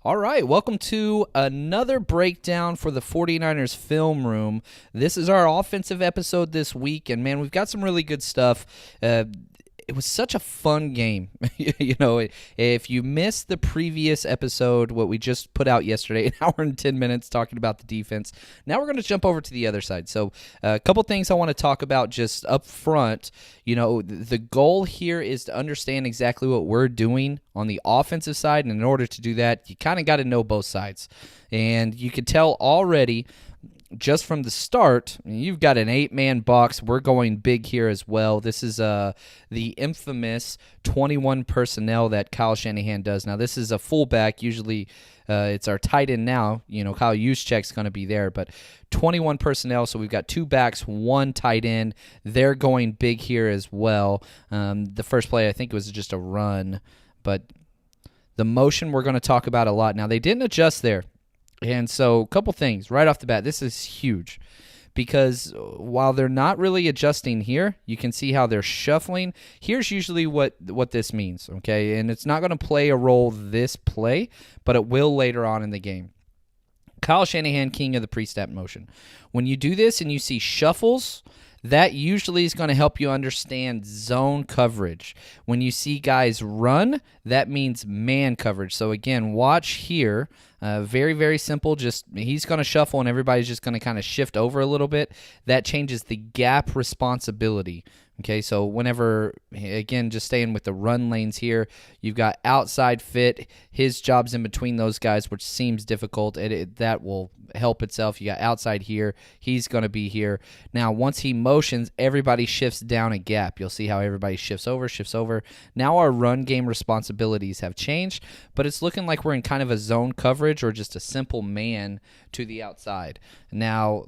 All right, welcome to another breakdown for the 49ers Film Room. This is our offensive episode this week, and man, we've got some really good stuff. It was such a fun game. If you missed the previous episode, what we just put out yesterday, an hour and 10 minutes talking about the defense, now we're going to jump over to the other side. So a couple things I want to talk about just up front. The goal here is to understand exactly what we're doing on the offensive side, and in order to do that, you kind of got to know both sides. And you can tell already just from the start, you've got an 8-man box. We're going big here as well. This is the infamous 21 personnel that Kyle Shanahan does. Now, this is a fullback. Usually it's our tight end now. Kyle Juszczyk's going to be there, but 21 personnel, so we've got 2 backs, 1 tight end. They're going big here as well. The first play, I think it was just a run, but the motion we're going to talk about a lot. Now, they didn't adjust there. And so a couple things right off the bat. This is huge because while they're not really adjusting here, you can see how they're shuffling. Here's usually what this means, okay? And it's not going to play a role this play, but it will later on in the game. Kyle Shanahan, king of the pre-snap motion. When you do this and you see shuffles, that usually is going to help you understand zone coverage. When you see guys run, that means man coverage. So again, watch here. Very, very simple. Just he's going to shuffle and everybody's just going to kind of shift over a little bit. That changes the gap responsibility. Okay, so whenever, again, just staying with the run lanes here, you've got outside fit. His job's in between those guys, which seems difficult. That will help itself. You got outside here. He's going to be here. Now, once he motions, everybody shifts down a gap. You'll see how everybody shifts over. Now our run game responsibilities have changed, but it's looking like we're in kind of a zone coverage or just a simple man to the outside. Now,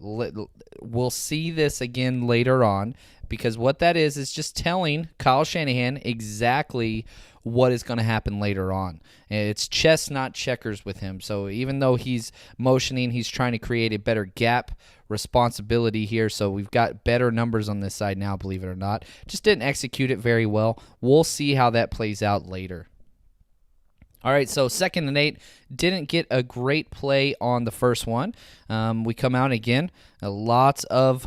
we'll see this again later on, because what that is just telling Kyle Shanahan exactly what is going to happen later on. It's chess, not checkers with him. So even though he's motioning, he's trying to create a better gap responsibility here. So we've got better numbers on this side now, believe it or not. Just didn't execute it very well. We'll see how that plays out later. All right, so 2nd and 8, didn't get a great play on the first one. We come out again, lots of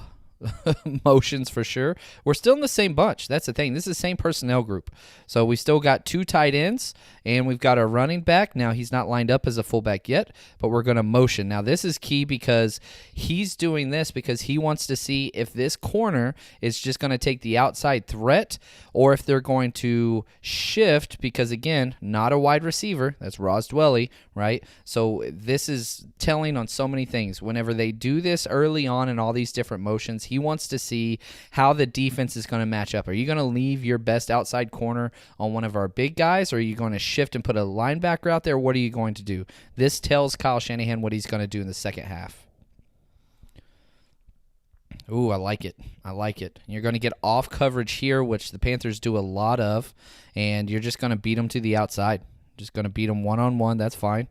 motions for sure. We're still in the same bunch. That's the thing. This is the same personnel group. So we still got 2 tight ends, and we've got our running back. Now, he's not lined up as a fullback yet, but we're going to motion. Now, this is key because he's doing this because he wants to see if this corner is just going to take the outside threat or if they're going to shift because, again, not a wide receiver. That's Ross Dwelly, right? So this is telling on so many things. Whenever they do this early on in all these different motions, he wants to see how the defense is going to match up. Are you going to leave your best outside corner on one of our big guys, or are you going to shift and put a linebacker out there? What are you going to do? This tells Kyle Shanahan what he's going to do in the second half. Ooh, I like it. You're going to get off coverage here, which the Panthers do a lot of, and you're just going to beat them to the outside. Just going to beat them one-on-one. That's fine.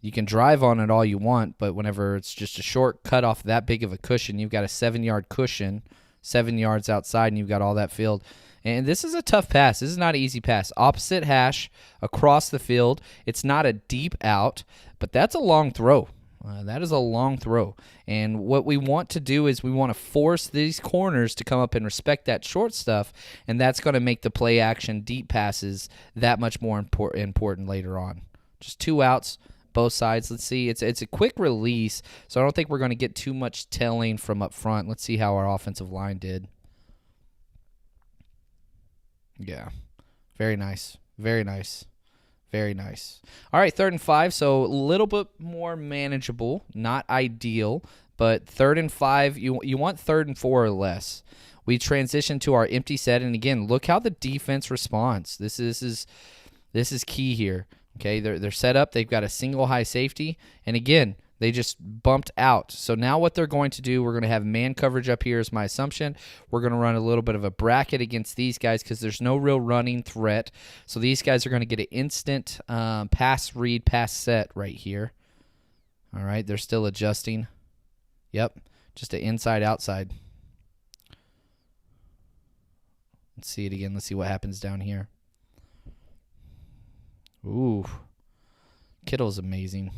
You can drive on it all you want, but whenever it's just a short cut off that big of a cushion, you've got a 7-yard cushion, 7 yards outside, and you've got all that field. And this is a tough pass. This is not an easy pass. Opposite hash, across the field. It's not a deep out, but that's a long throw. That is a long throw. And what we want to do is we want to force these corners to come up and respect that short stuff, and that's going to make the play action deep passes that much more important later on. Just 2 outs. Both sides. Let's see. It's a quick release, so I don't think we're going to get too much telling from up front. Let's see how our offensive line did. Yeah. Very nice. Very nice. Very nice. All right, 3rd and 5, so a little bit more manageable. Not ideal, but 3rd and 5, you want 3rd and 4 or less. We transition to our empty set, and again, look how the defense responds. This is key here. Okay, they're set up. They've got a single high safety. And again, they just bumped out. So now what they're going to do, we're going to have man coverage up here is my assumption. We're going to run a little bit of a bracket against these guys because there's no real running threat. So these guys are going to get an instant pass read, pass set right here. All right, they're still adjusting. Yep, just an inside-outside. Let's see it again. Let's see what happens down here. Ooh. Kittle's amazing.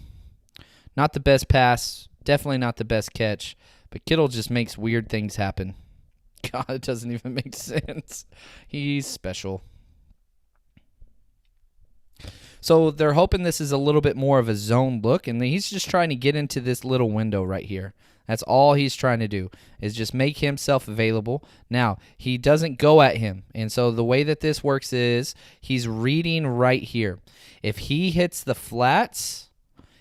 Not the best pass, definitely not the best catch, but Kittle just makes weird things happen. God, it doesn't even make sense. He's special. So they're hoping this is a little bit more of a zone look, and he's just trying to get into this little window right here. That's all he's trying to do, is just make himself available. Now, he doesn't go at him, and so the way that this works is he's reading right here. If he hits the flats,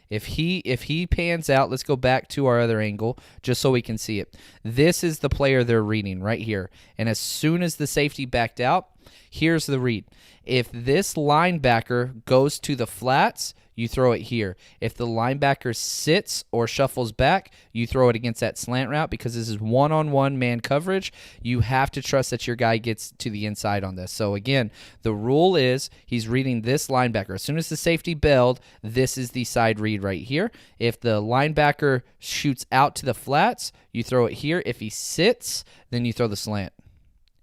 if he pans out, let's go back to our other angle just so we can see it. This is the player they're reading right here, and as soon as the safety backed out, here's the read. If this linebacker goes to the flats, you throw it here. If the linebacker sits or shuffles back, you throw it against that slant route because this is one-on-one man coverage. You have to trust that your guy gets to the inside on this. So, again, the rule is he's reading this linebacker. As soon as the safety bailed, this is the side read right here. If the linebacker shoots out to the flats, you throw it here. If he sits, then you throw the slant.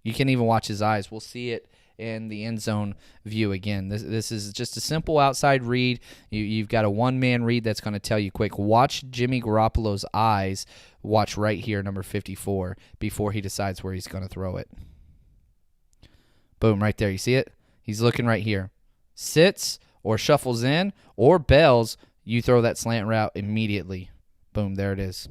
You can even watch his eyes. We'll see it in the end zone view again. This is just a simple outside read. You've got a one-man read that's going to tell you quick. Watch Jimmy Garoppolo's eyes. Watch right here, number 54, before he decides where he's going to throw it. Boom, right there. You see it? He's looking right here. Sits or shuffles in or bails, you throw that slant route immediately. Boom, there it is.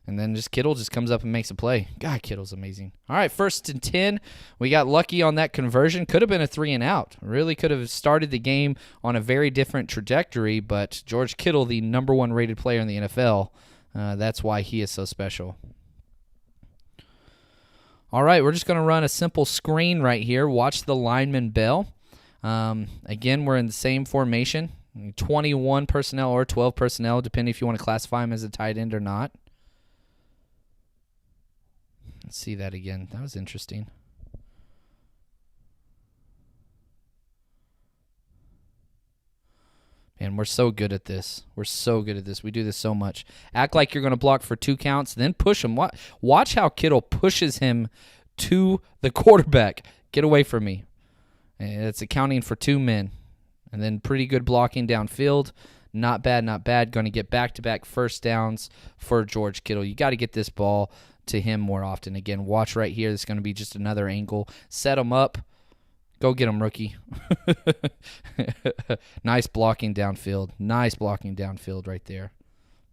And then Kittle just comes up and makes a play. God, Kittle's amazing. All right, 1st and 10. We got lucky on that conversion. Could have been a 3-and-out. Really could have started the game on a very different trajectory, but George Kittle, the number 1 rated player in the NFL, that's why he is so special. All right, we're just going to run a simple screen right here. Watch the lineman bail. Again, we're in the same formation. 21 personnel or 12 personnel, depending if you want to classify him as a tight end or not. Let's see that again. That was interesting. Man, we're so good at this. We're so good at this. We do this so much. Act like you're going to block for 2 counts, then push him. Watch how Kittle pushes him to the quarterback. Get away from me. It's accounting for 2 men. And then pretty good blocking downfield. Not bad, not bad. Going to get back-to-back first downs for George Kittle. You got to get this ball to him more often. Again, watch right here. This is going to be just another angle. Set him up. Go get him, rookie. Nice blocking downfield. Nice blocking downfield right there.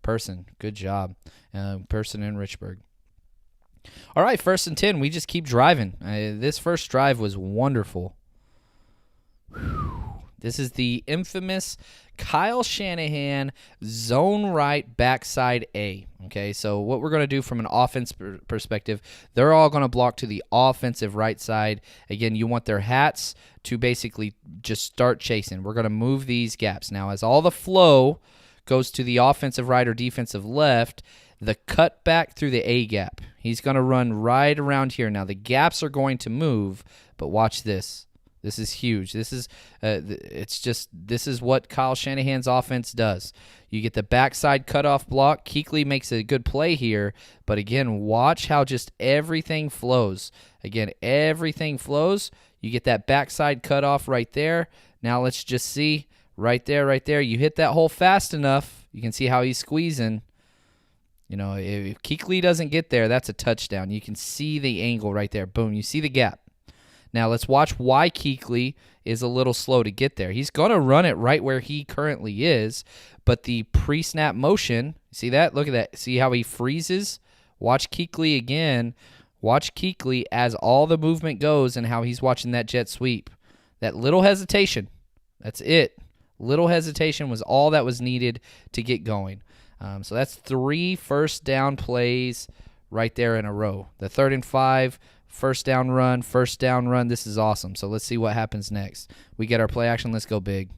Person, good job. Person in Richburg. All right, 1st and 10. We just keep driving. This first drive was wonderful. This is the infamous Kyle Shanahan zone right backside A. Okay, so what we're going to do from an offense perspective, they're all going to block to the offensive right side. Again, you want their hats to basically just start chasing. We're going to move these gaps. Now, as all the flow goes to the offensive right or defensive left, the cut back through the A gap. He's going to run right around here. Now, the gaps are going to move, but watch this. This is huge. This is this is what Kyle Shanahan's offense does. You get the backside cutoff block. Kuechly makes a good play here, but again, watch how just everything flows. Again, everything flows. You get that backside cutoff right there. Now let's just see right there. You hit that hole fast enough. You can see how he's squeezing. You know, if Kuechly doesn't get there, that's a touchdown. You can see the angle right there. Boom, you see the gap. Now, let's watch why Kuechly is a little slow to get there. He's going to run it right where he currently is, but the pre-snap motion, see that? Look at that. See how he freezes? Watch Kuechly again. Watch Kuechly as all the movement goes and how he's watching that jet sweep. That little hesitation, that's it. Little hesitation was all that was needed to get going. So that's 3 first down plays right there in a row. The 3rd and 5. First down run. This is awesome. So let's see what happens next. We get our play action. Let's go big.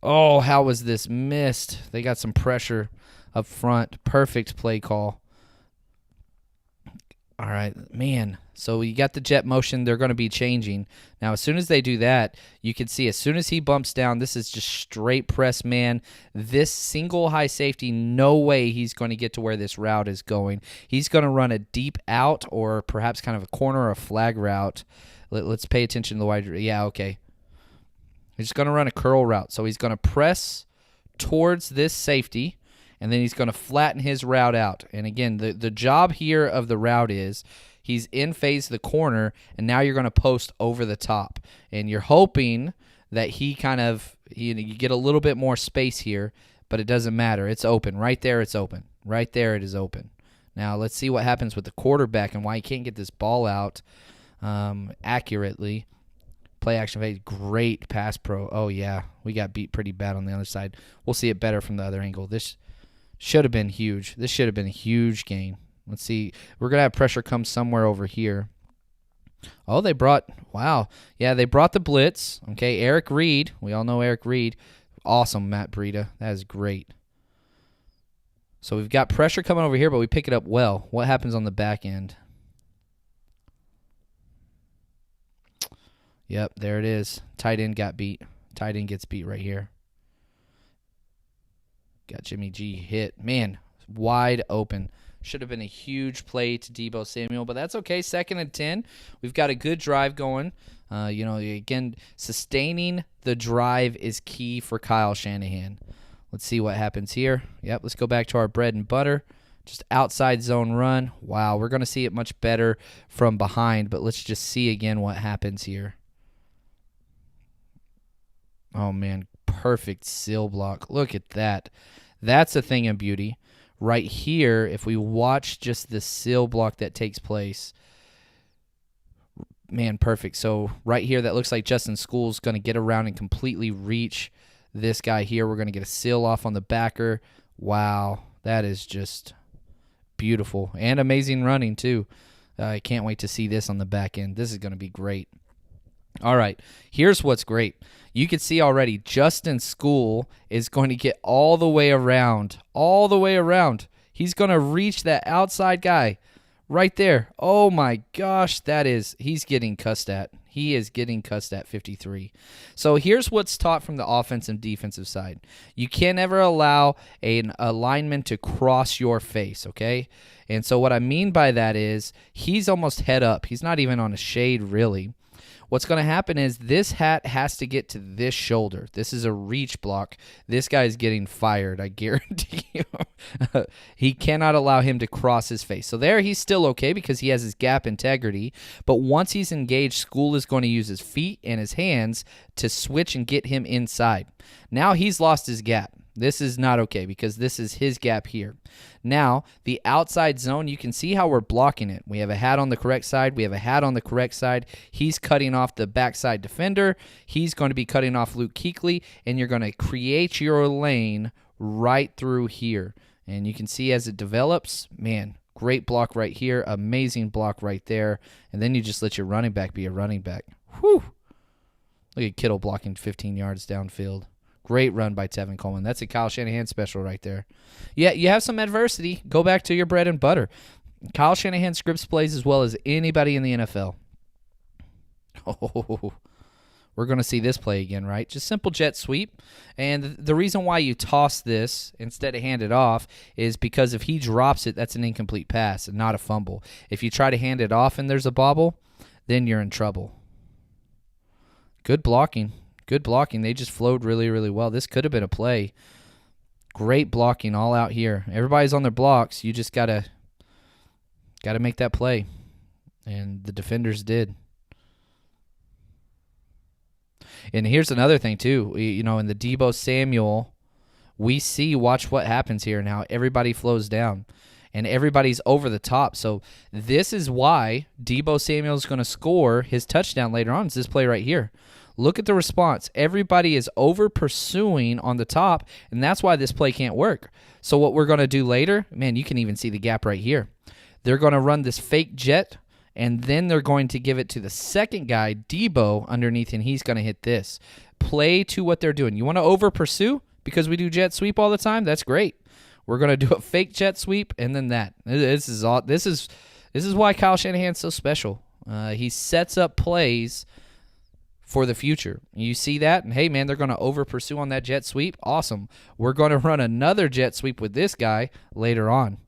Oh, how was this missed? They got some pressure up front. Perfect play call. All right, man. So you got the jet motion. They're going to be changing. Now, as soon as they do that, you can see as soon as he bumps down, this is just straight press man. This single high safety, no way he's going to get to where this route is going. He's going to run a deep out or perhaps kind of a corner or a flag route. Let's pay attention to the wide. Yeah, okay. He's going to run a curl route. So he's going to press towards this safety, and then he's going to flatten his route out. And again, the job here of the route is he's in phase the corner, and now you're going to post over the top. And you're hoping that he kind of, you get a little bit more space here, but it doesn't matter. It's open. Right there, it's open. Right there, it is open. Now, let's see what happens with the quarterback and why he can't get this ball out accurately. Play action phase, great pass pro. Oh, yeah, we got beat pretty bad on the other side. We'll see it better from the other angle. This should have been huge. This should have been a huge gain. Let's see. We're going to have pressure come somewhere over here. Oh, they brought the blitz. Okay, Eric Reed. We all know Eric Reed. Awesome, Matt Breida. That is great. So we've got pressure coming over here, but we pick it up well. What happens on the back end? Yep, there it is. Tight end got beat. Tight end gets beat right here. Got Jimmy G hit. Man, wide open. Should have been a huge play to Deebo Samuel, but that's okay. 2nd and 10. We've got a good drive going. Again, sustaining the drive is key for Kyle Shanahan. Let's see what happens here. Yep, let's go back to our bread and butter. Just outside zone run. Wow, we're going to see it much better from behind, but let's just see again what happens here. Oh, man, perfect seal block. Look at that. That's a thing of beauty. Right here, if we watch just the seal block that takes place, man, perfect. So right here, that looks like Justin School's going to get around and completely reach this guy here. We're going to get a seal off on the backer. Wow, that is just beautiful and amazing running too. I can't wait to see this on the back end. This is going to be great. All right, here's what's great. You can see already Justin School is going to get all the way around. He's going to reach that outside guy right there. Oh, my gosh, he's getting cussed at. He is getting cussed at 53. So here's what's taught from the offensive and defensive side. You can't ever allow a lineman to cross your face, okay? And so what I mean by that is he's almost head up. He's not even on a shade, really. What's going to happen is this hat has to get to this shoulder. This is a reach block. This guy is getting fired, I guarantee you. He cannot allow him to cross his face. So there he's still okay because he has his gap integrity. But once he's engaged, School is going to use his feet and his hands to switch and get him inside. Now he's lost his gap. This is not okay because this is his gap here. Now, the outside zone, you can see how we're blocking it. We have a hat on the correct side. We have a hat on the correct side. He's cutting off the backside defender. He's going to be cutting off Luke Kuechly, and you're going to create your lane right through here. And you can see as it develops, man, great block right here, amazing block right there. And then you just let your running back be a running back. Whew. Look at Kittle blocking 15 yards downfield. Great run by Tevin Coleman. That's a Kyle Shanahan special right there. Yeah, you have some adversity. Go back to your bread and butter. Kyle Shanahan scripts plays as well as anybody in the NFL. Oh, we're going to see this play again, right? Just simple jet sweep. And the reason why you toss this instead of hand it off is because if he drops it, that's an incomplete pass and not a fumble. If you try to hand it off and there's a bobble, then you're in trouble. Good blocking. Good blocking. They just flowed really, really well. This could have been a play. Great blocking all out here. Everybody's on their blocks. You just gotta make that play. And the defenders did. And here's another thing, too. In the Deebo Samuel, we see, watch what happens here now. Everybody flows down. And everybody's over the top. So this is why Deebo Samuel is going to score his touchdown later on. It's this play right here. Look at the response. Everybody is over pursuing on the top, and that's why this play can't work. So what we're going to do later, man, you can even see the gap right here. They're going to run this fake jet, and then they're going to give it to the second guy, Deebo, underneath, and he's going to hit this. Play to what they're doing. You want to over pursue because we do jet sweep all the time? That's great. We're going to do a fake jet sweep, and then that. This is why Kyle Shanahan's so special. He sets up plays for the future. You see that? And hey, man, they're going to over pursue on that jet sweep. Awesome. We're going to run another jet sweep with this guy later on.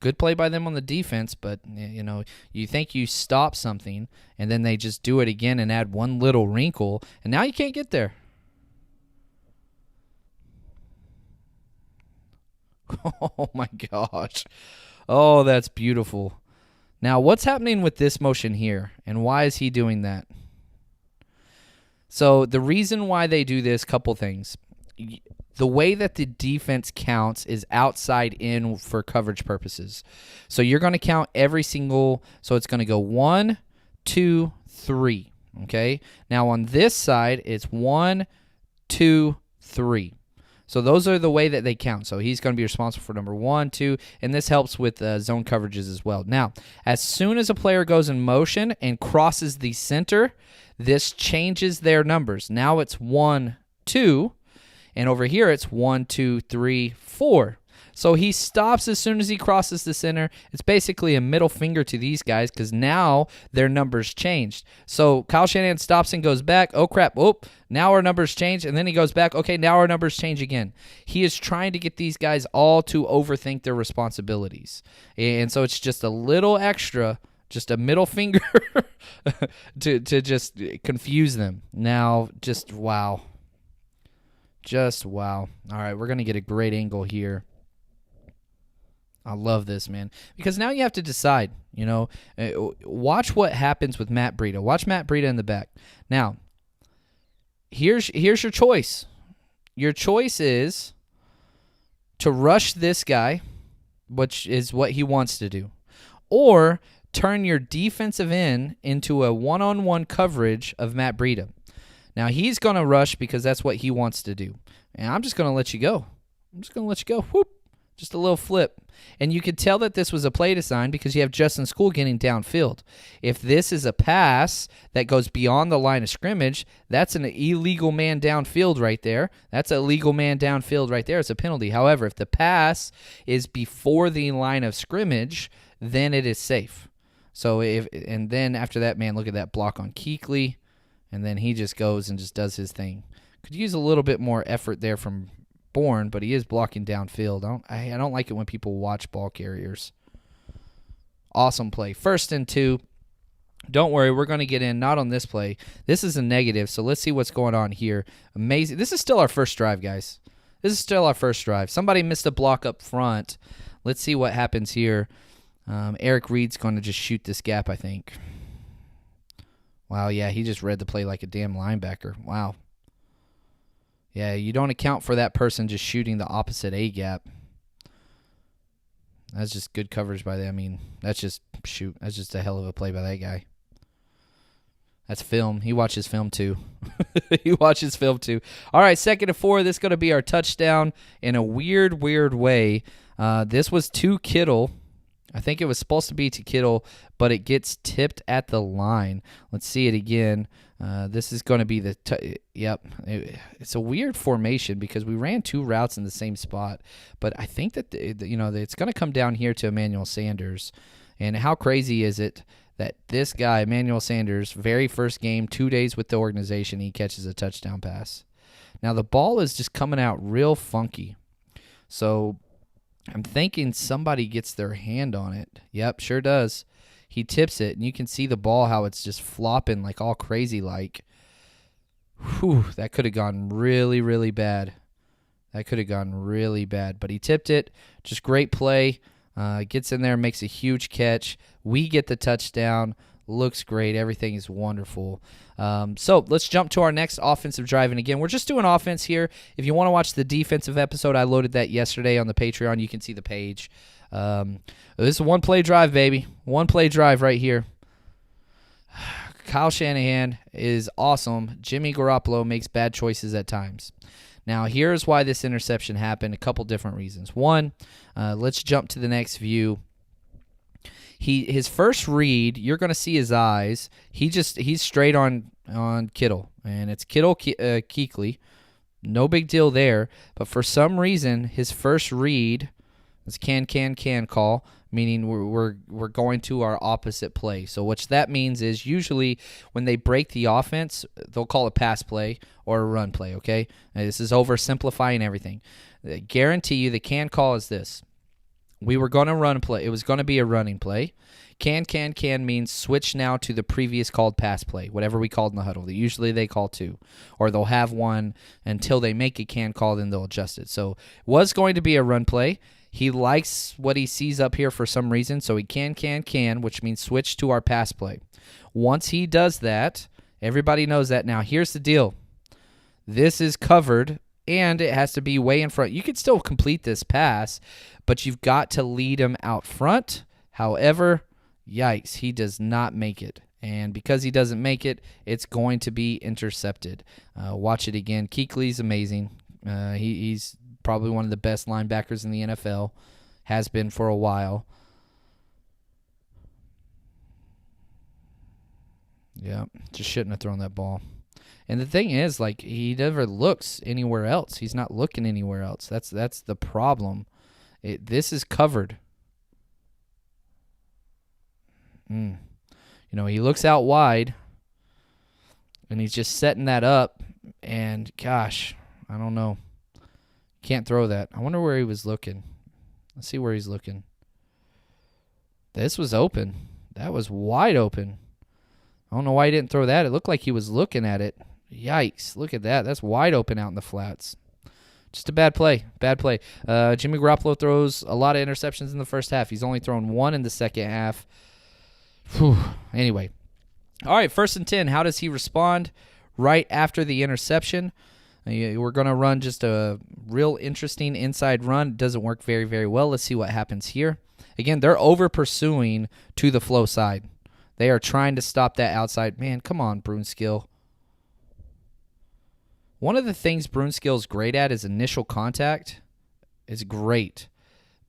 Good play by them on the defense, but you think you stop something, and then they just do it again and add one little wrinkle, and now you can't get there. Oh my gosh. Oh, that's beautiful. Now, what's happening with this motion here, and why is he doing that? So the reason why they do this, couple things. The way that the defense counts is outside in for coverage purposes. So you're going to count every single, so it's going to go 1, 2, 3. Okay? Now on this side, it's 1, 2, 3. So those are the way that they count. So he's going to be responsible for number 1, 2, and this helps with zone coverages as well. Now, as soon as a player goes in motion and crosses the center, this changes their numbers. Now it's 1, 2, and over here it's 1, 2, 3, 4. So he stops as soon as he crosses the center. It's basically a middle finger to these guys because now their numbers changed. So Kyle Shanahan stops and goes back. Oh, crap. Oh, now our numbers change. And then he goes back. Okay, now our numbers change again. He is trying to get these guys all to overthink their responsibilities. And so it's just a little extra, just a middle finger to just confuse them. Now, just wow. Just wow. All right, we're going to get a great angle here. I love this, man. Because now you have to decide, watch what happens with Matt Breida. Watch Matt Breida in the back. Now, here's your choice. Your choice is to rush this guy, which is what he wants to do, or turn your defensive end into a one-on-one coverage of Matt Breida. Now, he's going to rush because that's what he wants to do. And I'm just going to let you go. Whoop. Just a little flip. And you could tell that this was a play design because you have Justin School getting downfield. If this is a pass that goes beyond the line of scrimmage, that's an illegal man downfield right there. It's a penalty. However, if the pass is before the line of scrimmage, then it is safe. So and then after that, man, look at that block on Kuechly. And then he just goes and just does his thing. Could use a little bit more effort there from Bourne, but he is blocking downfield. I don't like it when people watch ball carriers. Awesome play. 1st and 2. Don't worry, we're going to get in. Not on this play. This is a negative, so let's see what's going on here. Amazing. This is still our first drive, guys. Somebody missed a block up front. Let's see what happens here. Eric Reed's going to just shoot this gap, I think. Wow, yeah, he just read the play like a damn linebacker. Wow. Yeah, you don't account for that person just shooting the opposite A-gap. That's just good coverage by them. I mean, that's just a hell of a play by that guy. That's film. He watches film too. All right, 2nd and 4. This is going to be our touchdown in a weird way. This was to Kittle. I think it was supposed to be to Kittle, but it gets tipped at the line. Let's see it again. This is going to be it's a weird formation because we ran 2 routes in the same spot, but I think that it's going to come down here to Emmanuel Sanders. And how crazy is it that this guy, Emmanuel Sanders, very first game, 2 days with the organization, he catches a touchdown pass. Now the ball is just coming out real funky. So I'm thinking somebody gets their hand on it. Yep, sure does. He tips it, and you can see the ball, how it's just flopping like all crazy like. Whew, that could have gone really, really bad. But he tipped it. Just great play. Gets in there, makes a huge catch. We get the touchdown. Looks great. Everything is wonderful. So let's jump to our next offensive drive. And again, we're just doing offense here. If you want to watch the defensive episode, I loaded that yesterday on the Patreon. You can see the page. This is a one-play drive, baby. One-play drive right here. Kyle Shanahan is awesome. Jimmy Garoppolo makes bad choices at times. Now, here's why this interception happened. A couple different reasons. One, let's jump to the next view. His first read, you're going to see his eyes. He's straight on Kittle, and it's Kittle Kuechly. No big deal there. But for some reason, his first read is can call, meaning we're going to our opposite play. So what that means is usually when they break the offense, they'll call a pass play or a run play. Okay, now, this is oversimplifying everything. I guarantee you the can call is this. We were going to run play. It was going to be a running play. Can means switch now to the previous called pass play, whatever we called in the huddle. Usually they call two, or they'll have one until they make a can call, then they'll adjust it. So was going to be a run play. He likes what he sees up here for some reason, so he can, which means switch to our pass play. Once he does that, everybody knows that. Now, here's the deal. This is covered, and it has to be way in front. You can still complete this pass, but you've got to lead him out front. However, yikes, he does not make it. And because he doesn't make it, it's going to be intercepted. Watch it again. Kuechly's amazing. He's probably one of the best linebackers in the NFL. Has been for a while. Yeah, just shouldn't have thrown that ball. And the thing is, like, he never looks anywhere else. He's not looking anywhere else. That's the problem. This is covered. You know, he looks out wide, and he's just setting that up. And, gosh, I don't know. Can't throw that. I wonder where he was looking. Let's see where he's looking. This was open. That was wide open. I don't know why he didn't throw that. It looked like he was looking at it. Yikes. Look at that. That's wide open out in the flats. Just a bad play. Bad play. Jimmy Garoppolo throws a lot of interceptions in the first half. He's only thrown one in the second half. Whew. Anyway. All right, 1st and 10. How does he respond right after the interception? We're going to run just a real interesting inside run. It doesn't work very, very well. Let's see what happens here. Again, they're over-pursuing to the flow side. They are trying to stop that outside. Man, come on, Brunskill. One of the things Brunskill's great at is initial contact. It's great.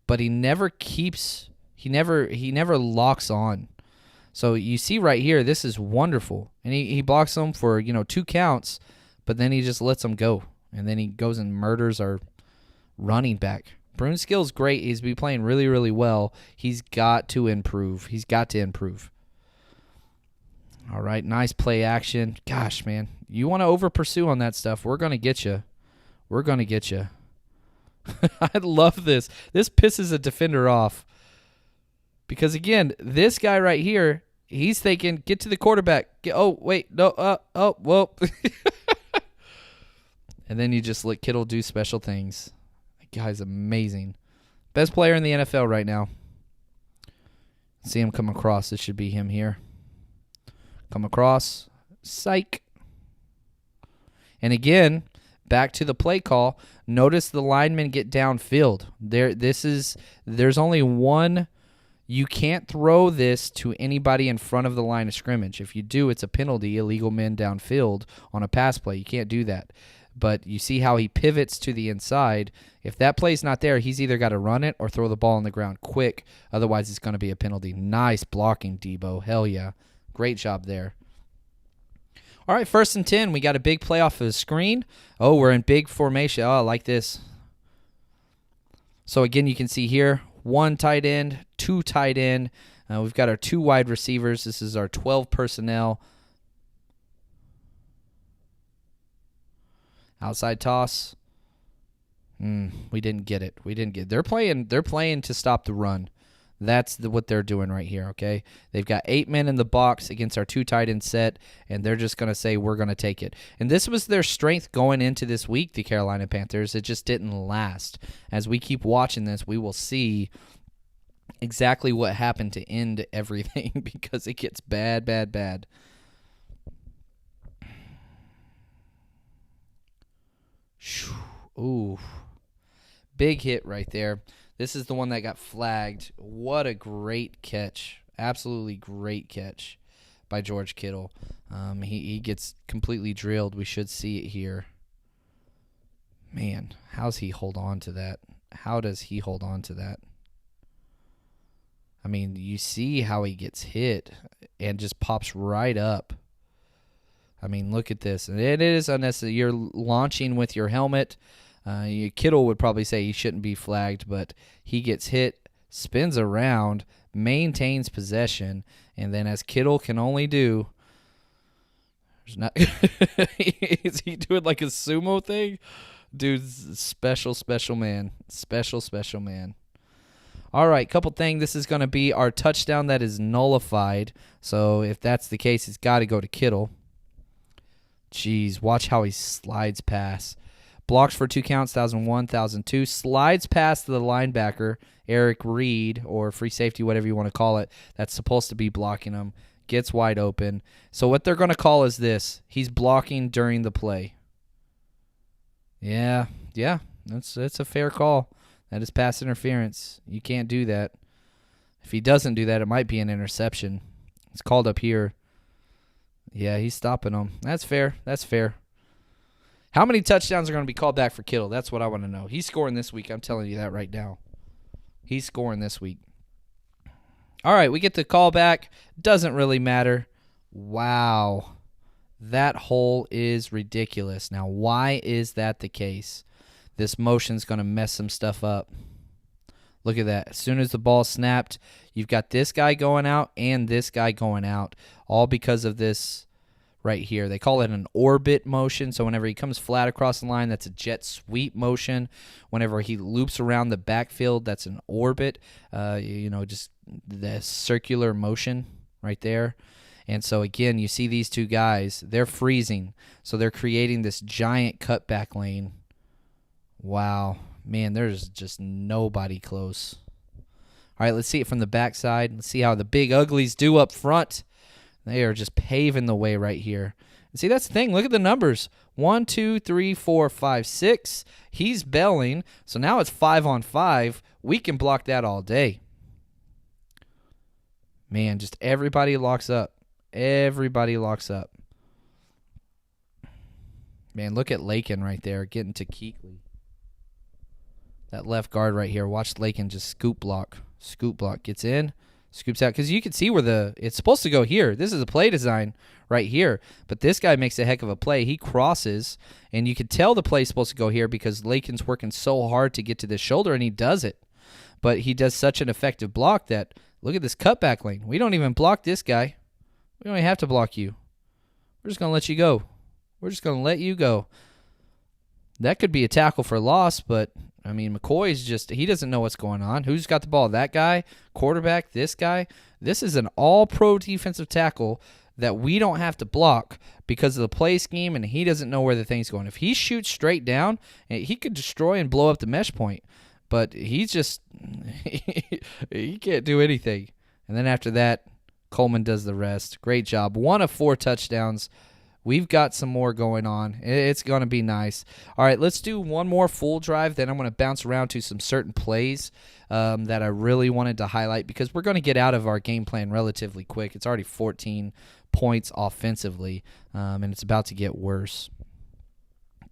But he never locks on. So you see right here, this is wonderful. And he blocks them for, 2 counts, but then he just lets them go. And then he goes and murders our running back. Brunskill's great. He's been playing really, really well. He's got to improve. All right, nice play action. Gosh, man, you want to over-pursue on that stuff, we're going to get you. I love this. This pisses a defender off. Because, again, this guy right here, he's thinking, get to the quarterback. Whoa. And then you just let Kittle do special things. That guy's amazing. Best player in the NFL right now. See him come across. It should be him here. Come across. Psych. And again, back to the play call. Notice the linemen get downfield. There's only one. You can't throw this to anybody in front of the line of scrimmage. If you do, it's a penalty, illegal men downfield on a pass play. You can't do that. But you see how he pivots to the inside. If that play's not there, he's either got to run it or throw the ball on the ground quick. Otherwise, it's going to be a penalty. Nice blocking, Debo. Hell yeah. Great job there. All right, 1st and 10. We got a big play off of the screen. Oh, we're in big formation. Oh, I like this. So, again, you can see here, 1 tight end, 2 tight end. We've got our 2 wide receivers. This is our 12 personnel. Outside toss. We didn't get it. They're playing to stop the run. That's what they're doing right here, okay? They've got 8 men in the box against our 2 tight end set, and they're just going to say, we're going to take it. And this was their strength going into this week, the Carolina Panthers. It just didn't last. As we keep watching this, we will see exactly what happened to end everything because it gets bad, bad, bad. Ooh. Big hit right there. This is the one that got flagged. What a great catch. Absolutely great catch by George Kittle. He gets completely drilled. We should see it here. Man, how's he hold on to that? How does he hold on to that? I mean, you see how he gets hit and just pops right up. I mean, look at this. And it is unnecessary. You're launching with your helmet. Kittle would probably say he shouldn't be flagged, but he gets hit, spins around, maintains possession, and then as Kittle can only do, there's not is he doing like a sumo thing? Dude's special man. Special man. All right, couple things. This is going to be our touchdown that is nullified. So if that's the case, it's got to go to Kittle. Jeez, watch how he slides past. Blocks for 2 counts, 1,001, 1,002. Slides past the linebacker, Eric Reed, or free safety, whatever you want to call it, that's supposed to be blocking him. Gets wide open. So what they're going to call is this. He's blocking during the play. Yeah, that's a fair call. That is pass interference. You can't do that. If he doesn't do that, it might be an interception. It's called up here. Yeah, he's stopping him. That's fair. How many touchdowns are going to be called back for Kittle? That's what I want to know. He's scoring this week. I'm telling you that right now. He's scoring this week. All right, we get the call back. Doesn't really matter. Wow. That hole is ridiculous. Now, why is that the case? This motion's going to mess some stuff up. Look at that. As soon as the ball snapped, you've got this guy going out and this guy going out, all because of this right here. They call it an orbit motion. So whenever he comes flat across the line, that's a jet sweep motion. Whenever he loops around the backfield, that's an orbit. Just the circular motion right there. And so, again, you see these two guys. They're freezing. So they're creating this giant cutback lane. Wow. Man, there's just nobody close. All right, let's see it from the backside. Let's see how the big uglies do up front. They are just paving the way right here. And see, that's the thing. Look at the numbers. 1, 2, 3, 4, 5, 6. He's belling. So now it's 5-on-5. We can block that all day. Man, just everybody locks up. Everybody locks up. Man, look at Lakin right there getting to Kuechly. That left guard right here. Watch Lakin just scoop block. Scoop block. Gets in. Scoops out. Because you can see where it's supposed to go here. This is a play design right here. But this guy makes a heck of a play. He crosses. And you can tell the play's supposed to go here because Lakin's working so hard to get to this shoulder. And he does it. But he does such an effective block that, look at this cutback lane. We don't even block this guy. We don't even have to block you. We're just going to let you go. We're just going to let you go. That could be a tackle for loss, but, I mean, McCoy's he doesn't know what's going on. Who's got the ball? That guy? Quarterback? This guy? This is an all-pro defensive tackle that we don't have to block because of the play scheme, and he doesn't know where the thing's going. If he shoots straight down, he could destroy and blow up the mesh point, but he's just he can't do anything. And then after that, Coleman does the rest. Great job. 1 of 4 touchdowns. We've got some more going on. It's going to be nice. All right, let's do one more full drive. Then I'm going to bounce around to some certain plays that I really wanted to highlight because we're going to get out of our game plan relatively quick. It's already 14 points offensively, and it's about to get worse.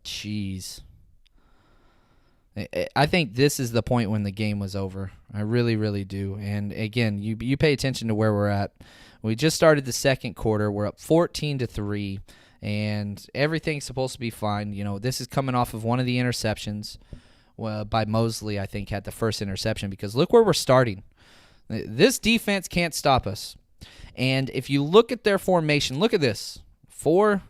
Jeez. I think this is the point when the game was over. I really, really do. And, again, you pay attention to where we're at. We just started the second quarter. We're up 14-3, and everything's supposed to be fine. You know, this is coming off of one of the interceptions by Mosley, I think, had the first interception because look where we're starting. This defense can't stop us. And if you look at their formation, look at this. 4,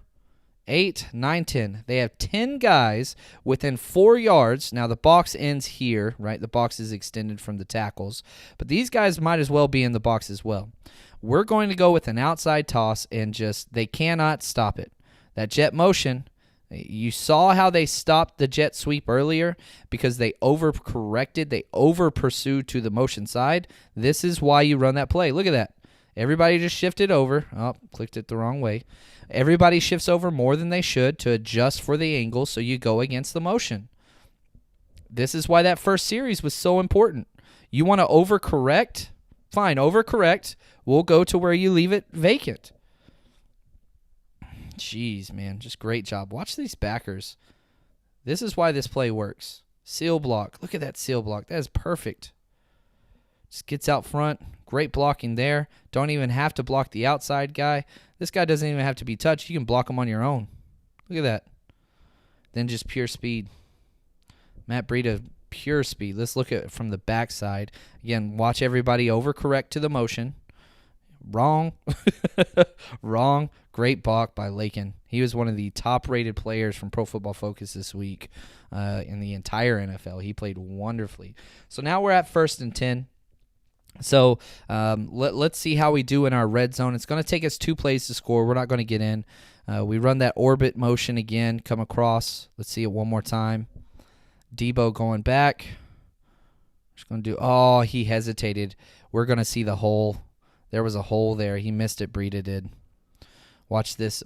8, 9, 10. They have 10 guys within 4 yards. Now, the box ends here, right? The box is extended from the tackles. But these guys might as well be in the box as well. We're going to go with an outside toss and they cannot stop it. That jet motion, you saw how they stopped the jet sweep earlier because they overcorrected. They over-pursued to the motion side. This is why you run that play. Look at that. Everybody just shifted over. Oh, clicked it the wrong way. Everybody shifts over more than they should to adjust for the angle, so you go against the motion. This is why that first series was so important. You want to overcorrect? Fine, overcorrect. We'll go to where you leave it vacant. Jeez, man, just great job. Watch these backers. This is why this play works. Seal block. Look at that seal block. That is perfect. Just gets out front. Great blocking there. Don't even have to block the outside guy. This guy doesn't even have to be touched. You can block him on your own. Look at that. Then just pure speed. Matt Breida, pure speed. Let's look at it from the backside. Again, watch everybody overcorrect to the motion. Wrong. Wrong. Great block by Lakin. He was one of the top-rated players from Pro Football Focus this week in the entire NFL. He played wonderfully. So now we're at 1st and 10. So let's see how we do in our red zone. It's going to take us 2 plays to score. We're not going to get in. We run that orbit motion again, come across. Let's see it one more time. Debo going back. Just going to do, oh, he hesitated. We're going to see the hole. There was a hole there. He missed it, Breida did. Watch this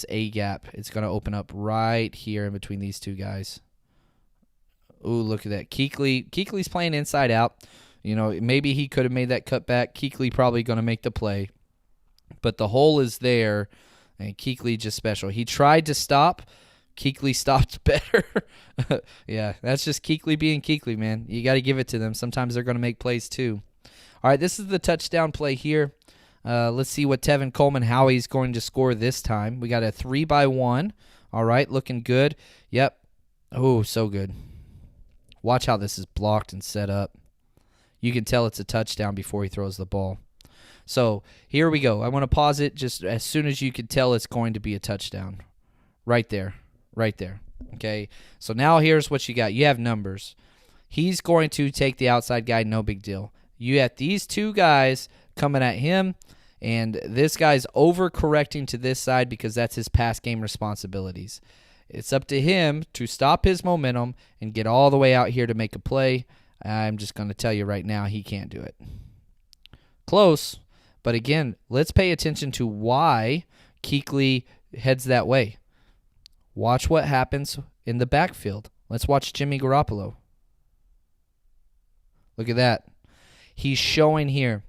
A gap. It's going to open up right here in between these two guys. Ooh, look at that. Kuechly's playing inside out. You know, maybe he could have made that cutback. Kuechly probably going to make the play. But the hole is there, and Kuechly just special. He tried to stop. Kuechly stopped better. Yeah, that's just Kuechly being Kuechly, man. You got to give it to them. Sometimes they're going to make plays too. All right, this is the touchdown play here. Let's see what Tevin Coleman, how he's going to score this time. We got a 3-by-1. All right, looking good. Yep. Oh, so good. Watch how this is blocked and set up. You can tell it's a touchdown before he throws the ball. So here we go. I want to pause it just as soon as you can tell it's going to be a touchdown. Right there. Right there. Okay, so now here's what you got. You have numbers. He's going to take the outside guy, no big deal. You have these two guys coming at him, and this guy's overcorrecting to this side because that's his pass game responsibilities. It's up to him to stop his momentum and get all the way out here to make a play. I'm just going to tell you right now, he can't do it. Close, but again, let's pay attention to why Kuechly heads that way. Watch what happens in the backfield. Let's watch Jimmy Garoppolo. Look at that. He's showing here.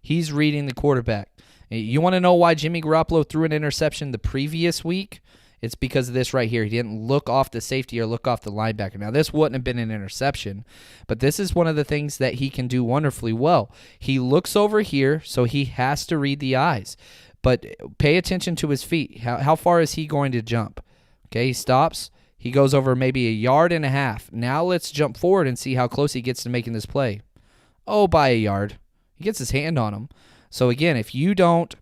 He's reading the quarterback. You want to know why Jimmy Garoppolo threw an interception the previous week? It's because of this right here. He didn't look off the safety or look off the linebacker. Now, this wouldn't have been an interception, but this is one of the things that he can do wonderfully well. He looks over here, so he has to read the eyes. But pay attention to his feet. How far is he going to jump? Okay, he stops. He goes over maybe 1.5 yards. Now let's jump forward and see how close he gets to making this play. Oh, by 1 yard. He gets his hand on him. So again, if you don't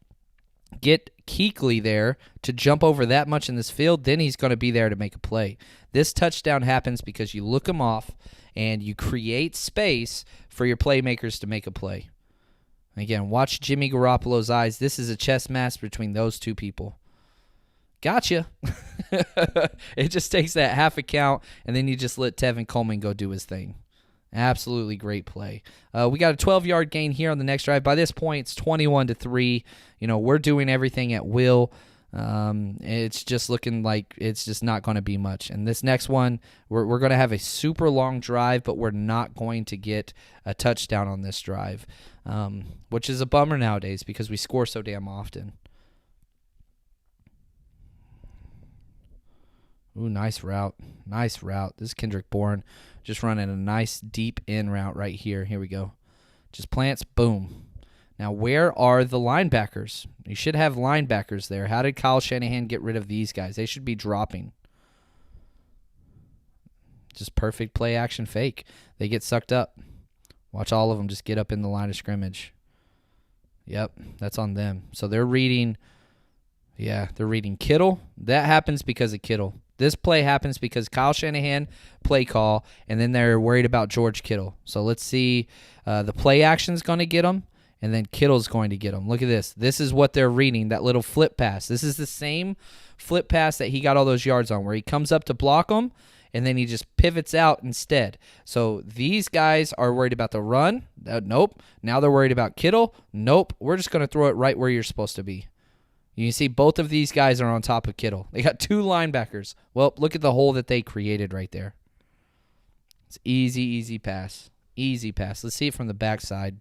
get Kuechly there to jump over that much in this field, then he's going to be there to make a play. This touchdown happens because you look him off and you create space for your playmakers to make a play. Again, watch Jimmy Garoppolo's eyes. This is a chess match between those two people. Gotcha. It just takes that half a count, and then you just let Tevin Coleman go do his thing. Absolutely great play. We got a 12-yard gain here on the next drive. By this point, it's 21-3. You know, we're doing everything at will. It's just looking like it's just not going to be much. And this next one, we're going to have a super long drive, but we're not going to get a touchdown on this drive, which is a bummer nowadays because we score so damn often. Ooh, nice route. Nice route. This is Kendrick Bourne just running a nice deep in route right here. Here we go. Just plants, boom. Now, where are the linebackers? You should have linebackers there. How did Kyle Shanahan get rid of these guys? They should be dropping. Just perfect play action fake. They get sucked up. Watch all of them just get up in the line of scrimmage. Yep, that's on them. So they're reading, they're reading Kittle. That happens because of Kittle. This play happens because Kyle Shanahan play call, and then they're worried about George Kittle. So let's see. The play action's going to get them, and then Kittle's going to get them. Look at this. This is what they're reading, that little flip pass. This is the same flip pass that he got all those yards on, where he comes up to block them, and then he just pivots out instead. So these guys are worried about the run. Nope. Now they're worried about Kittle. Nope. We're just going to throw it right where you're supposed to be. You can see both of these guys are on top of Kittle. They got two linebackers. Well, look at the hole that they created right there. It's easy, easy pass. Easy pass. Let's see it from the backside.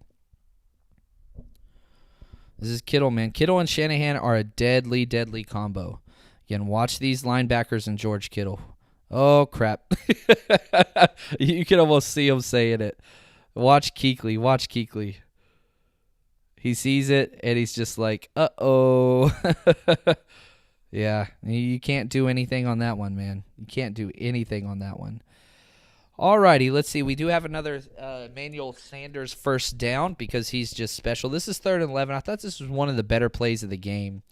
This is Kittle, man. Kittle and Shanahan are a deadly, deadly combo. Again, watch these linebackers and George Kittle. Oh, crap. You can almost see him saying it. Watch Kuechly. Watch Kuechly. He sees it, and he's just like, uh-oh. Yeah, you can't do anything on that one, man. You can't do anything on that one. All righty, let's see. We do have another Emmanuel Sanders first down because he's just special. This is 3rd and 11. I thought this was one of the better plays of the game.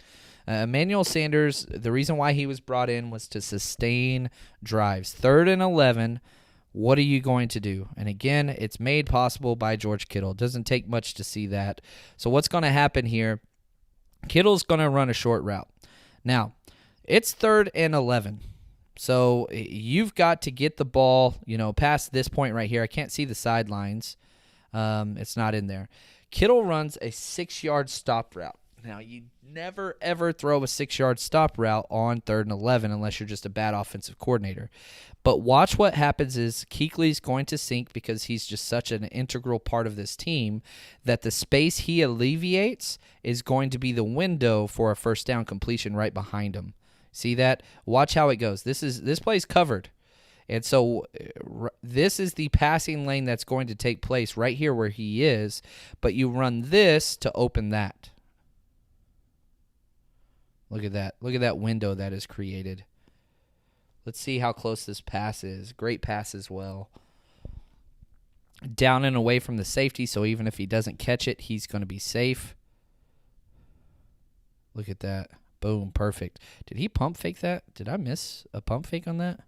Emmanuel Sanders, the reason why he was brought in was to sustain drives. 3rd and 11. What are you going to do? And again, it's made possible by George Kittle. It doesn't take much to see that. So what's going to happen here? Kittle's going to run a short route. Now, it's 3rd and 11. So you've got to get the ball, past this point right here. I can't see the sidelines. It's not in there. Kittle runs a 6-yard stop route. Now, you never, ever throw a 6-yard stop route on 3rd and 11 unless you're just a bad offensive coordinator. But watch what happens is Kuechly's going to sink because he's just such an integral part of this team that the space he alleviates is going to be the window for a first down completion right behind him. See that? Watch how it goes. This play's covered. And so this is the passing lane that's going to take place right here where he is, but you run this to open that. Look at that. Look at that window that is created. Let's see how close this pass is. Great pass as well. Down and away from the safety, so even if he doesn't catch it, he's going to be safe. Look at that. Boom, perfect. Did he pump fake that? Did I miss a pump fake on that?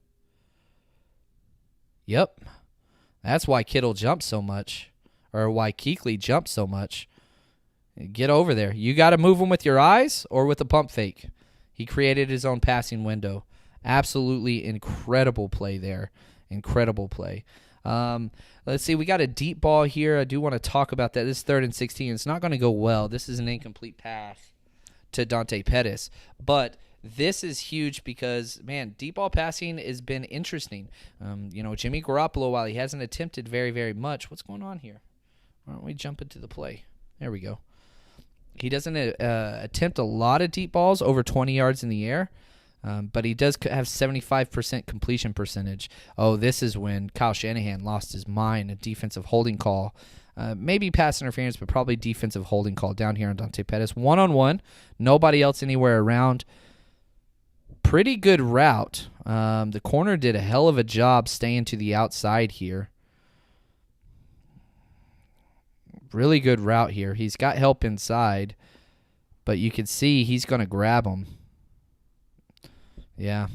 Yep. That's why Kittle jumped so much, or why Kuechly jumped so much. Get over there. You got to move him with your eyes or with a pump fake. He created his own passing window. Absolutely incredible play there. Incredible play. Let's see. We got a deep ball here. I do want to talk about that. This is 3rd and 16. It's not going to go well. This is an incomplete pass to Dante Pettis. But this is huge because, man, deep ball passing has been interesting. Jimmy Garoppolo, while he hasn't attempted very, very much, what's going on here? Why don't we jump into the play? There we go. He doesn't attempt a lot of deep balls over 20 yards in the air, but he does have 75% completion percentage. Oh, this is when Kyle Shanahan lost his mind, a defensive holding call. Maybe pass interference, but probably defensive holding call down here on Dante Pettis. One-on-one, nobody else anywhere around. Pretty good route. The corner did a hell of a job staying to the outside here. Really good route here. He's got help inside, but you can see he's going to grab him. Yeah.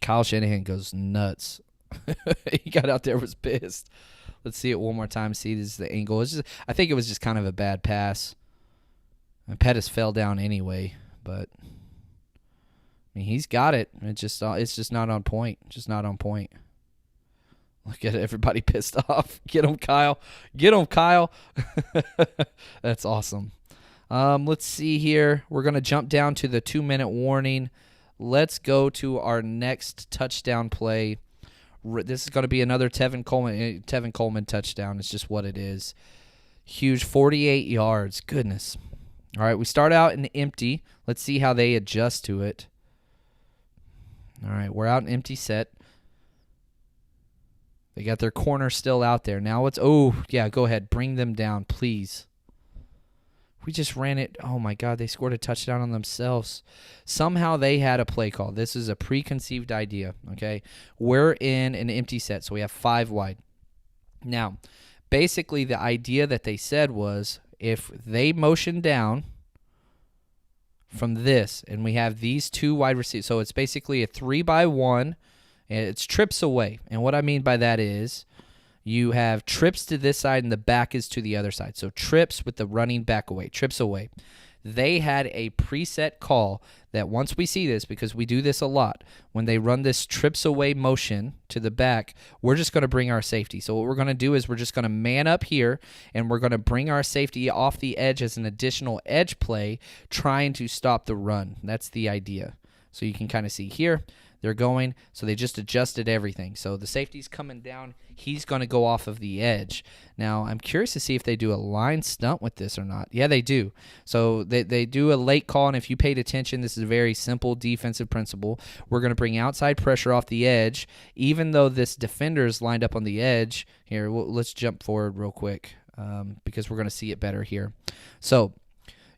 Kyle Shanahan goes nuts. He got out there, was pissed. Let's see it one more time. See, this is the angle. I think it was just kind of a bad pass. And Pettis fell down anyway, but he's got it. It's just not on point. Just not on point. Look at everybody pissed off. Get him, Kyle. Get him, Kyle. That's awesome. Let's see here. We're going to jump down to the 2-minute warning. Let's go to our next touchdown play. This is going to be another Tevin Coleman touchdown. It's just what it is. Huge, 48 yards. Goodness. All right, we start out in empty. Let's see how they adjust to it. All right, we're out in empty set. They got their corner still out there. Now it's, go ahead. Bring them down, please. We just ran it. Oh, my God, they scored a touchdown on themselves. Somehow they had a play call. This is a preconceived idea, okay? We're in an empty set, so we have 5 wide. Now, basically the idea that they said was if they motion down from this, and we have these 2 wide receivers, so it's basically a 3-by-1, and it's trips away. And what I mean by that is you have trips to this side and the back is to the other side. So trips with the running back away, trips away. They had a preset call that once we see this, because we do this a lot, when they run this trips away motion to the back, we're just going to bring our safety. So what we're going to do is we're just going to man up here, and we're going to bring our safety off the edge as an additional edge play, trying to stop the run. That's the idea. So you can kind of see here. They're going, so they just adjusted everything. So the safety's coming down. He's going to go off of the edge. Now, I'm curious to see if they do a line stunt with this or not. Yeah, they do. So they do a late call, and if you paid attention, this is a very simple defensive principle. We're going to bring outside pressure off the edge, even though this defender is lined up on the edge. Here, let's jump forward real quick because we're going to see it better here. So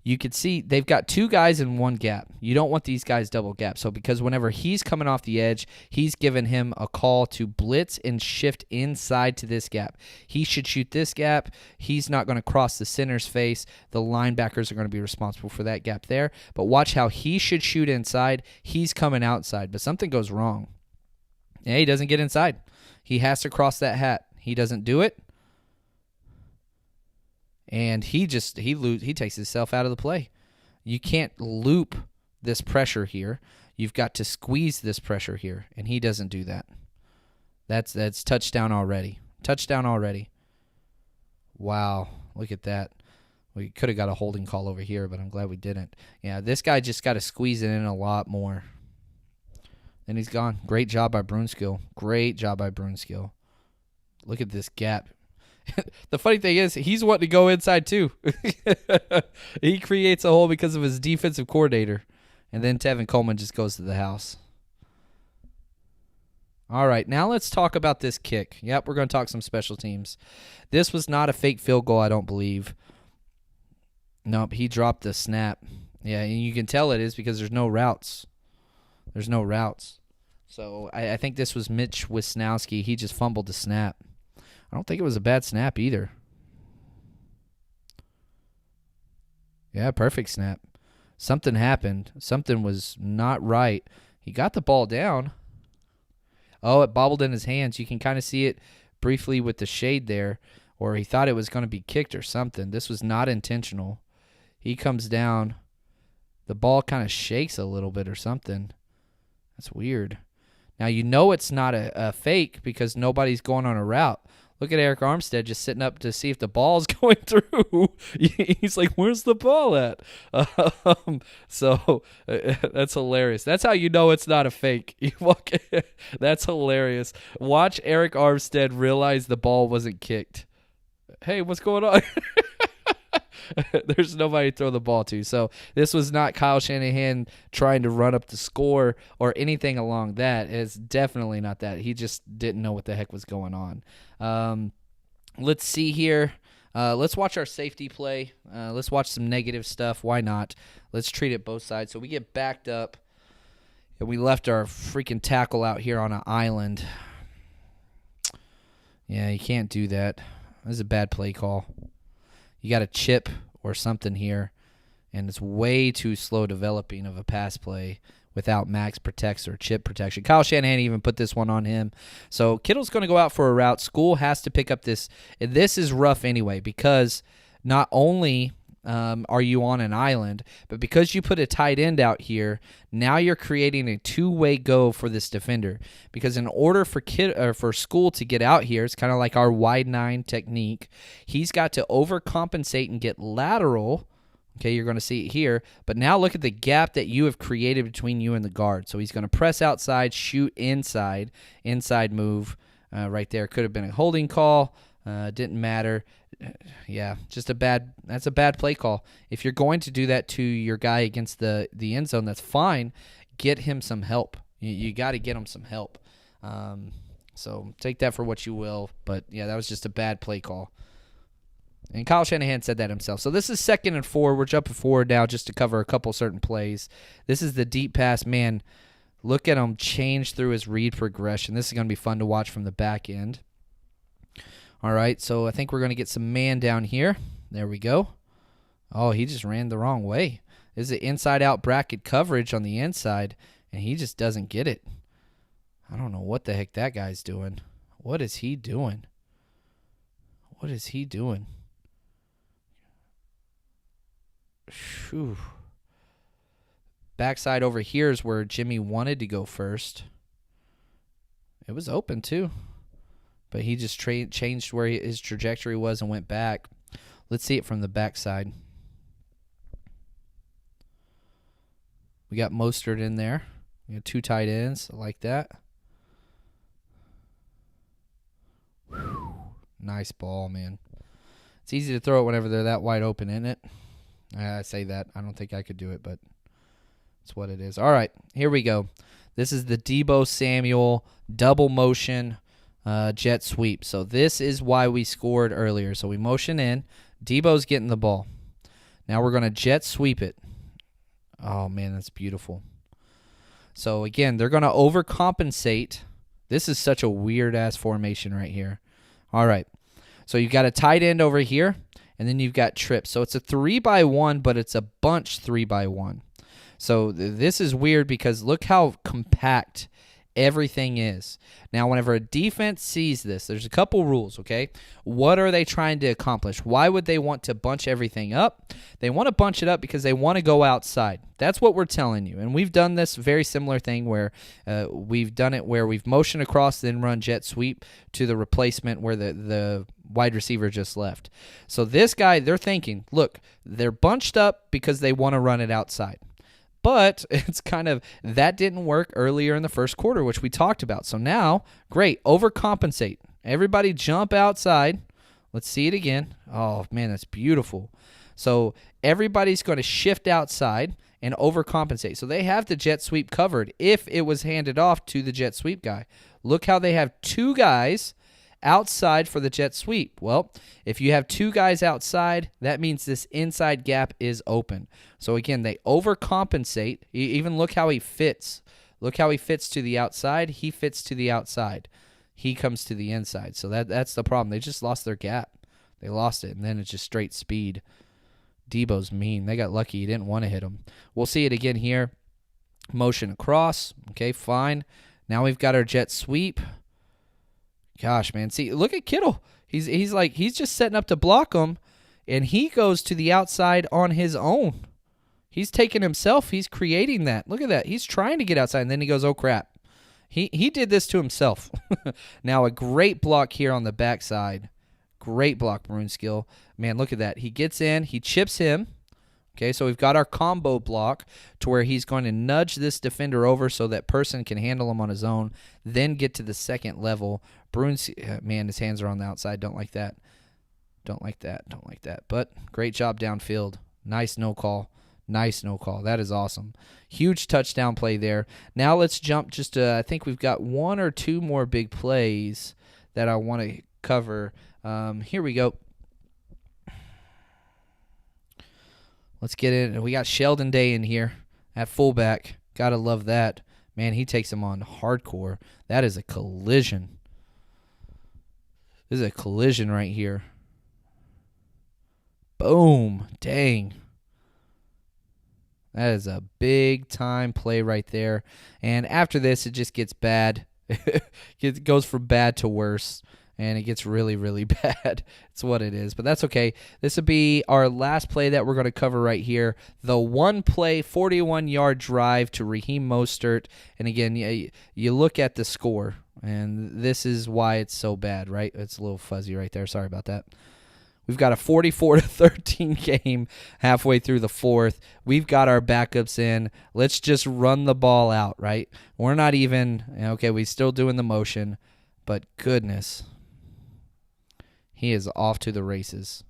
you can see they've got 2 guys in 1 gap. You don't want these guys double gap. So because whenever he's coming off the edge, he's given him a call to blitz and shift inside to this gap. He should shoot this gap. He's not going to cross the center's face. The linebackers are going to be responsible for that gap there. But watch how he should shoot inside. He's coming outside, but something goes wrong. Yeah, he doesn't get inside. He has to cross that hat. He doesn't do it. And he takes himself out of the play. You can't loop this pressure here. You've got to squeeze this pressure here, and he doesn't do that. That's touchdown already. Touchdown already. Wow, look at that. We could have got a holding call over here, but I'm glad we didn't. Yeah, this guy just got to squeeze it in a lot more. And he's gone. Great job by Brunskill. Great job by Brunskill. Look at this gap. The funny thing is, he's wanting to go inside too. He creates a hole because of his defensive coordinator. And then Tevin Coleman just goes to the house. All right, now let's talk about this kick. Yep, we're going to talk some special teams. This was not a fake field goal, I don't believe. Nope, he dropped the snap. Yeah, and you can tell it is because there's no routes. There's no routes. So I think this was Mitch Wisnowski. He just fumbled the snap. I don't think it was a bad snap either. Yeah, perfect snap. Something happened. Something was not right. He got the ball down. Oh, it bobbled in his hands. You can kind of see it briefly with the shade there, or he thought it was going to be kicked or something. This was not intentional. He comes down. The ball kind of shakes a little bit or something. That's weird. Now, you know it's not a fake because nobody's going on a route. Look at Eric Armstead just sitting up to see if the ball's going through. He's like, where's the ball at? That's hilarious. That's how you know it's not a fake. That's hilarious. Watch Eric Armstead realize the ball wasn't kicked. Hey, what's going on? There's nobody to throw the ball to. So this was not Kyle Shanahan trying to run up the score or anything along that. It's definitely not that. He just didn't know what the heck was going on. Let's see here. Let's watch our safety play. Let's watch some negative stuff. Why not? Let's treat it both sides. So we get backed up, and we left our freaking tackle out here on an island. Yeah, you can't do that. This is a bad play call. You got a chip or something here, and it's way too slow developing of a pass play without max protects or chip protection. Kyle Shanahan even put this one on him. So Kittle's going to go out for a route. School has to pick up this. This is rough anyway because not only are you on an island, but because you put a tight end out here, now you're creating a two-way go for this defender. Because in order for School to get out here, it's kind of like our wide nine technique. He's got to overcompensate and get lateral. Okay, you're going to see it here. But now look at the gap that you have created between you and the guard. So he's going to press outside, shoot inside move right there. Could have been a holding call. Didn't matter. Yeah, that's a bad play call. If you're going to do that to your guy against the end zone, that's fine. Get him some help. You got to get him some help. So take that for what you will. But, yeah, that was just a bad play call. And Kyle Shanahan said that himself. So this is 2nd and 4. We're jumping forward now just to cover a couple certain plays. This is the deep pass. Man, look at him change through his read progression. This is going to be fun to watch from the back end. All right, so I think we're going to get some man down here. There we go. Oh, he just ran the wrong way. This is an inside-out bracket coverage on the inside, and he just doesn't get it. I don't know what the heck that guy's doing. What is he doing? What is he doing? Whew. Backside over here is where Jimmy wanted to go first. It was open, too. But he just changed where his trajectory was and went back. Let's see it from the backside. We got Mostert in there. We got 2 tight ends. I like that. Whew. Nice ball, man. It's easy to throw it whenever they're that wide open, isn't it? I say that. I don't think I could do it, but it's what it is. All right, here we go. This is the Deebo Samuel double motion jet sweep. So this is why we scored earlier. So we motion in. Deebo's getting the ball. Now we're going to jet sweep it. Oh, man, that's beautiful. So, again, they're going to overcompensate. This is such a weird-ass formation right here. All right. So you've got a tight end over here, and then you've got trips. So it's a 3-by-1, but it's a bunch 3-by-1. So this is weird because look how compact everything is. Now, whenever a defense sees this, there's a couple rules, okay? What are they trying to accomplish? Why would they want to bunch everything up? They want to bunch it up because they want to go outside. That's what we're telling you. And we've done this very similar thing where we've done it where we've motioned across, then run jet sweep to the replacement where the wide receiver just left. So this guy, they're thinking, look, they're bunched up because they want to run it outside. But it's kind of, that didn't work earlier in the first quarter, which we talked about. So now, great, overcompensate. Everybody jump outside. Let's see it again. Oh, man, that's beautiful. So everybody's going to shift outside and overcompensate. So they have the jet sweep covered if it was handed off to the jet sweep guy. Look how they have two guys outside for the jet sweep. Well, if you have two guys outside, that means this inside gap is open. So again, they overcompensate. Even look how he fits. Look how he fits to the outside. He fits to the outside. He comes to the inside. So that's the problem. They just lost their gap. They lost it, and then it's just straight speed. Debo's mean. They got lucky. He didn't want to hit him. We'll see it again here. Motion across. Okay, fine. Now we've got our jet sweep. Gosh, man. See, look at Kittle. He's just setting up to block him, and he goes to the outside on his own. He's taking himself. He's creating that. Look at that. He's trying to get outside, and then he goes, oh, crap. He did this to himself. Now, a great block here on the backside. Great block, Maroon Skill. Man, look at that. He gets in. He chips him. Okay, so we've got our combo block to where he's going to nudge this defender over so that person can handle him on his own, then get to the second level. Bruins, man, his hands are on the outside. Don't like that. Don't like that. Don't like that. But great job downfield. Nice no call. Nice no call. That is awesome. Huge touchdown play there. Now let's jump just to, I think we've got one or two more big plays that I want to cover. Here we go. Let's get in. We got Sheldon Day in here at fullback. Gotta love that. Man, he takes him on hardcore. That is a collision. This is a collision right here. Boom. Dang. That is a big-time play right there. And after this, it just gets bad. It goes from bad to worse. And it gets really, really bad. It's what it is. But that's okay. This will be our last play that we're going to cover right here. The one-play, 41-yard drive to Raheem Mostert. And again, you look at the score, and this is why it's so bad, right? It's a little fuzzy right there. Sorry about that. We've got a 44-13 game halfway through the fourth. We've got our backups in. Let's just run the ball out, right? We're not even, okay, we're still doing the motion, but goodness. He is off to the races.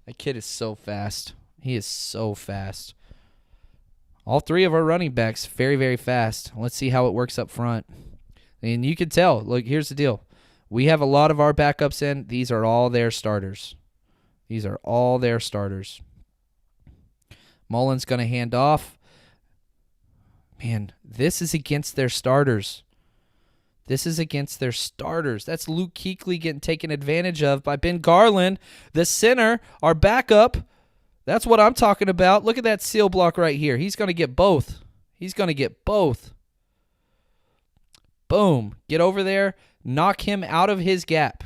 That kid is so fast. He is so fast. All three of our running backs, very, very fast. Let's see how it works up front. And you can tell. Look, here's the deal. We have a lot of our backups in. These are all their starters. These are all their starters. Mullen's going to hand off. Man, this is against their starters. This is against their starters. That's Luke Kuechly getting taken advantage of by Ben Garland, the center, our backup. That's what I'm talking about. Look at that seal block right here. He's going to get both. He's going to get both. Boom. Get over there. Knock him out of his gap.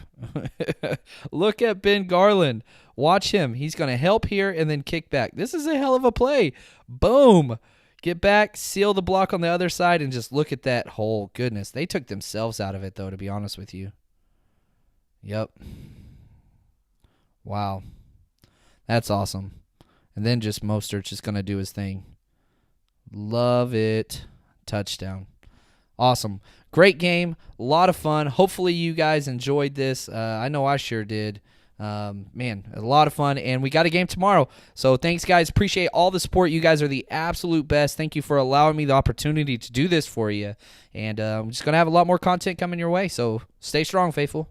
Look at Ben Garland. Watch him. He's going to help here and then kick back. This is a hell of a play. Boom. Get back, seal the block on the other side, and just look at that hole. Goodness, they took themselves out of it, though, to be honest with you. Yep. Wow. That's awesome. And then just Mostert's just going to do his thing. Love it. Touchdown. Awesome. Great game. A lot of fun. Hopefully you guys enjoyed this. I know I sure did. Man, a lot of fun, and we got a game tomorrow. So thanks, guys. Appreciate all the support. You guys are the absolute best. Thank you for allowing me the opportunity to do this for you. And I'm just going to have a lot more content coming your way. So stay strong, faithful.